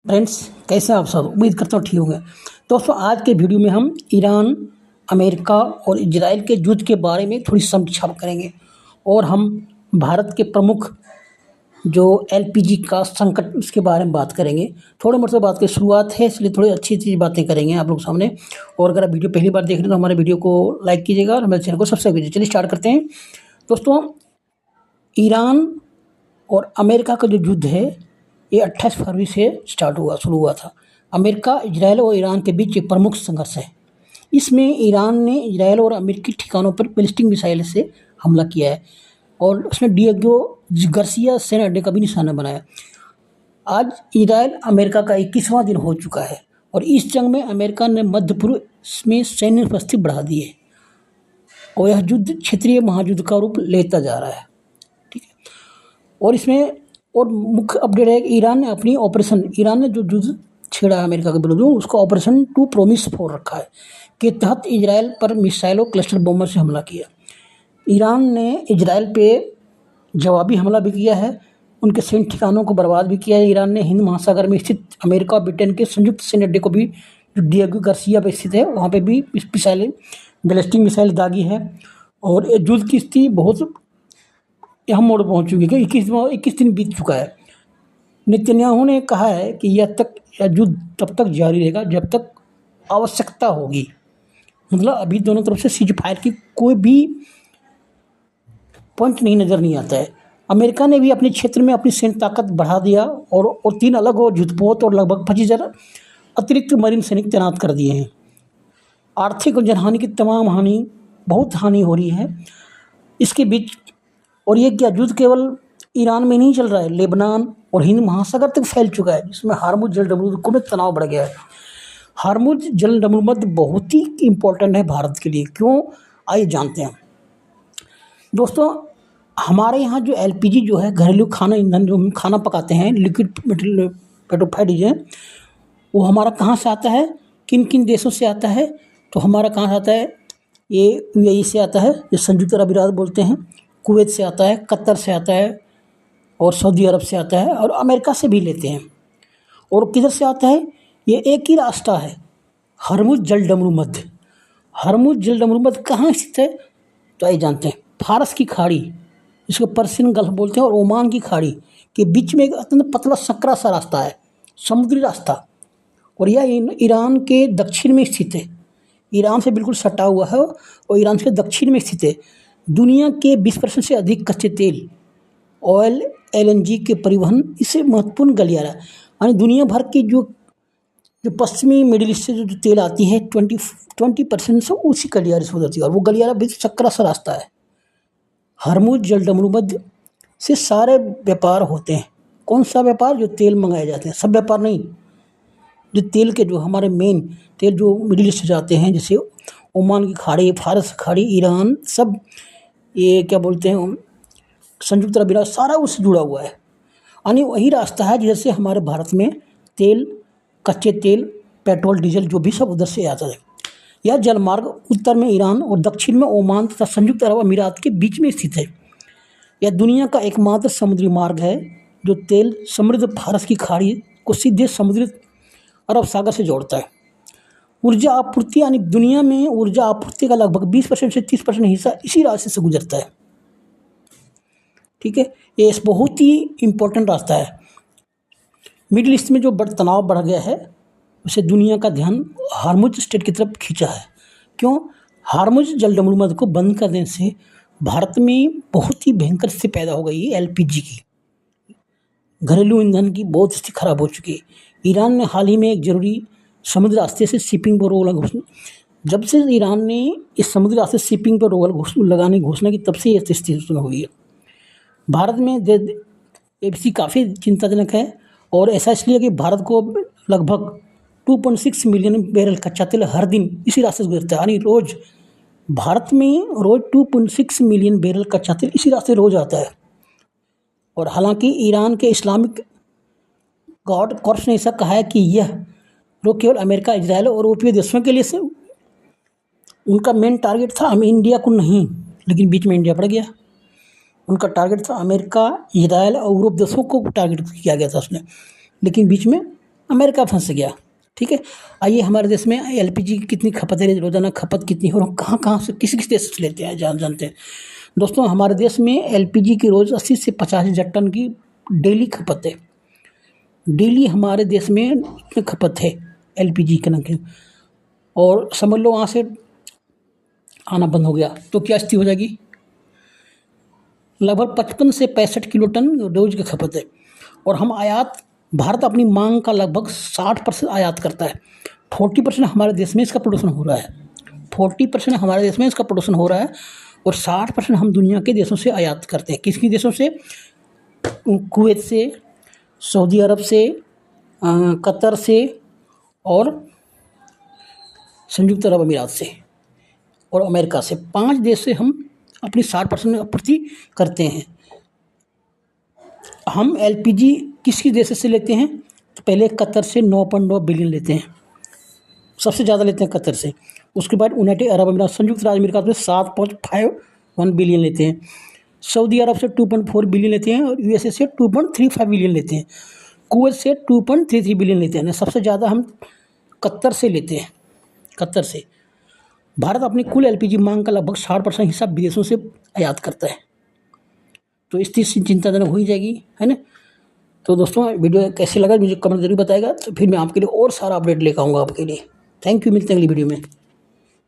Friends, कैसे हैं आप सब? उम्मीद करता हूँ ठीक होंगे। दोस्तों, आज के वीडियो में हम ईरान, अमेरिका और इजराइल के युद्ध के बारे में थोड़ी समीक्षा करेंगे और हम भारत के प्रमुख जो एलपीजी का संकट उसके बारे में बात करेंगे। थोड़े मोटे से बात की शुरुआत है, इसलिए थोड़ी अच्छी बातें करेंगे आप लोग सामने। और अगर आप वीडियो पहली बार देख रहे हैं तो हमारे वीडियो को लाइक कीजिएगा और हमारे चैनल को सब्सक्राइब कीजिए। चलिए स्टार्ट करते हैं। दोस्तों, ईरान और अमेरिका का जो युद्ध है ये 28 फरवरी से शुरू हुआ था। अमेरिका, इजराइल और ईरान के बीच एक प्रमुख संघर्ष है। इसमें ईरान ने इजराइल और अमेरिकी ठिकानों पर बैलिस्टिक मिसाइल से हमला किया है और उसने डिएगो गार्सिया सैन्य अड्डे का भी निशाना बनाया। आज इजराइल अमेरिका का 21वां दिन हो चुका है और इस जंग में अमेरिका ने मध्य पूर्व में सैन्य उपस्थिति बढ़ा दी है और यह युद्ध क्षेत्रीय महायुद्ध का रूप लेता जा रहा है। ठीक है, और इसमें और मुख्य अपडेट है कि ईरान ने जो युद्ध छेड़ा है अमेरिका के विरुद्ध, उसको ऑपरेशन 2 प्रॉमिस 4 रखा है के तहत इजराइल पर मिसाइलों क्लस्टर बमों से हमला किया। ईरान ने इजराइल पे जवाबी हमला भी किया है, उनके सैन्य ठिकानों को बर्बाद भी किया है। ईरान ने हिंद महासागर में स्थित अमेरिका और ब्रिटेन के संयुक्त सैन्य अड्डे को भी, जो डिएगो गार्सिया पे स्थित है, वहाँ पे भी बैलिस्टिक मिसाइल दागी है। और युद्ध की स्थिति बहुत अहम मोड़ पहुँच चुकी है। 21 दिन बीत चुका है। नेतन्याहू ने कहा है कि यह युद्ध तब तक जारी रहेगा जब तक आवश्यकता होगी। मतलब अभी दोनों तरफ से सीज फायर की कोई भी पॉइंट नज़र नहीं आता है। अमेरिका ने भी अपने क्षेत्र में अपनी सैन्य ताकत बढ़ा दिया और 3 अलग और युद्धपोत और लगभग 25,000 अतिरिक्त मरीन सैनिक तैनात कर दिए हैं। आर्थिक और जनहानि की तमाम बहुत हानि हो रही है इसके बीच। और ये क्या युद्ध केवल ईरान में नहीं चल रहा है, लेबनान और हिंद महासागर तक फैल चुका है, जिसमें हार्मुज जलसंधि में तनाव बढ़ गया है। हार्मुज जलसंधि बहुत ही इम्पोर्टेंट है भारत के लिए। क्यों, आइए जानते हैं। दोस्तों, हमारे यहाँ जो एलपीजी जो है, घरेलू खाना ईंधन, जो हम खाना पकाते हैं, लिक्विड पेट्रोफाइड डीजल, वो हमारा कहाँ से आता है, किन किन देशों से आता है? तो हमारा कहाँ से आता है? ये यूएई से आता है, जो संयुक्त अरब अमीरात बोलते हैं, कुवैत से आता है, कतर से आता है और सऊदी अरब से आता है और अमेरिका से भी लेते हैं। और किधर से आता है? ये एक ही रास्ता है, हरमुज जलसंधि। हरमुज जलसंधि कहाँ स्थित है? तो आइए जानते हैं। फारस की खाड़ी, जिसको पर्शियन गल्फ बोलते हैं, और ओमान की खाड़ी के बीच में एक अत्यंत पतला सकरा सा रास्ता है, समुद्री रास्ता। और यह ईरान के दक्षिण में स्थित है। ईरान से बिल्कुल सटा हुआ है और ईरान के दक्षिण में स्थित है। दुनिया के 20% से अधिक कच्चे तेल, ऑयल, एलएनजी के परिवहन इससे महत्वपूर्ण गलियारा है। यानी दुनिया भर की जो पश्चिमी मिडिल ईस्ट से जो तेल आती है, 20% से उसी गलियारे से होती है और वो गलियारा भी सकरा सा रास्ता है। हरमुज जलसंधि से सारे व्यापार होते हैं। कौन सा व्यापार? जो तेल मंगाए जाते हैं, सब व्यापार नहीं। जो तेल के, जो हमारे मेन तेल जो मिडिल ईस्ट से जाते हैं, जैसे ओमान की खाड़ी, फारस खाड़ी, ईरान, सब ये क्या बोलते हैं, संयुक्त अरब अमीरात, सारा उससे जुड़ा हुआ है। यानी वही रास्ता है जिधर से हमारे भारत में तेल, कच्चे तेल, पेट्रोल, डीजल जो भी सब उधर से आता है। यह जलमार्ग उत्तर में ईरान और दक्षिण में ओमान तथा संयुक्त अरब अमीरात के बीच में स्थित है। यह दुनिया का एकमात्र समुद्री मार्ग है जो तेल समृद्ध फारस की खाड़ी को सीधे समुद्री अरब सागर से जोड़ता है। ऊर्जा आपूर्ति, यानी दुनिया में ऊर्जा आपूर्ति का लगभग 20% से 30% हिस्सा इसी रास्ते से गुजरता है। ठीक है, ये बहुत ही इम्पोर्टेंट रास्ता है। मिडिल ईस्ट में जो तनाव बढ़ गया है, उसे दुनिया का ध्यान हार्मुज स्ट्रेट की तरफ खींचा है। क्यों? हार्मुज जलसंधि को बंद कर देने से भारत में बहुत ही भयंकर स्थिति पैदा हो गई है। एलपीजी की, घरेलू ईंधन की बहुत स्थिति खराब हो चुकी है। ईरान ने हाल ही में एक जरूरी समुद्री रास्ते से शिपिंग पर रोक जब से ईरान ने इस समुद्री रास्ते शिपिंग पर रोक लगाने की घोषणा की, तब से ये स्थिति उत्पन्न हुई है। भारत में ये स्थिति काफ़ी चिंताजनक है और ऐसा इसलिए कि भारत को लगभग 2.6 मिलियन बैरल कच्चा तेल हर दिन इसी रास्ते से गुजरता है। यानी रोज़ भारत में 2.6 मिलियन बैरल कच्चा तेल इसी रास्ते रोज़ आता है। और हालांकि ईरान के इस्लामिक गार्ड कॉर्प्स ने ऐसा कहा है कि यह रोग केवल अमेरिका, इजराइल और यूरोपीय देशों के लिए से उनका मेन टारगेट था, हमें इंडिया को नहीं, लेकिन बीच में इंडिया पड़ गया। उनका टारगेट था अमेरिका, इजराइल और यूरोप देशों को टारगेट किया गया था उसने, लेकिन बीच में अमेरिका फंस गया। ठीक है, आइए हमारे देश में एलपीजी की कितनी खपत है, रोज़ाना खपत कितनी है और हम कहाँ कहाँ से किस किस देश से लेते हैं जानते हैं। दोस्तों, हमारे देश में एलपीजी की रोज़ 80 से 50 हज़ार टन की डेली खपत है। डेली हमारे देश में इतनी खपत है एलपीजी के और समझ लो वहाँ से आना बंद हो गया तो क्या स्थिति हो जाएगी। लगभग 55 से 65 किलो टन रोज़ की खपत है और हम भारत अपनी मांग का लगभग 60% आयात करता है। 40% हमारे देश में इसका प्रोडक्शन हो रहा है। 40% हमारे देश में इसका प्रोडक्शन हो रहा है और 60% हम दुनिया के देशों से आयात करते हैं। किस किस देशों से? कुवैत से, सऊदी अरब से, कतर से और संयुक्त अरब अमीरात से और अमेरिका से। 5 देश से हम अपनी 60% आपूर्ति करते हैं। हम एलपीजी किस किस देश से लेते हैं? तो पहले कतर से 9.9 बिलियन लेते हैं, सबसे ज़्यादा लेते हैं कतर से। उसके बाद यूनाइटेड अरब अमीरात, संयुक्त राज्य अमेरिका से 7.51 बिलियन लेते हैं। सऊदी अरब से 2.4 बिलियन लेते हैं और यूएसए से 2.35 बिलियन लेते हैं। कुवैत से 2.33 बिलियन लेते हैं। सबसे ज़्यादा हम कतर से लेते हैं। कतर से भारत अपनी कुल एलपीजी मांग का लगभग 60% हिस्सा विदेशों से आयात करता है। तो इस चीज़ से चिंताजनक हो ही जाएगी, है ना। तो दोस्तों, वीडियो कैसे लगा मुझे कमेंट जरूर बताएगा। तो फिर मैं आपके लिए और सारा अपडेट लेकर आऊँगा आपके लिए। थैंक यू, मिलते हैं अगली वीडियो में।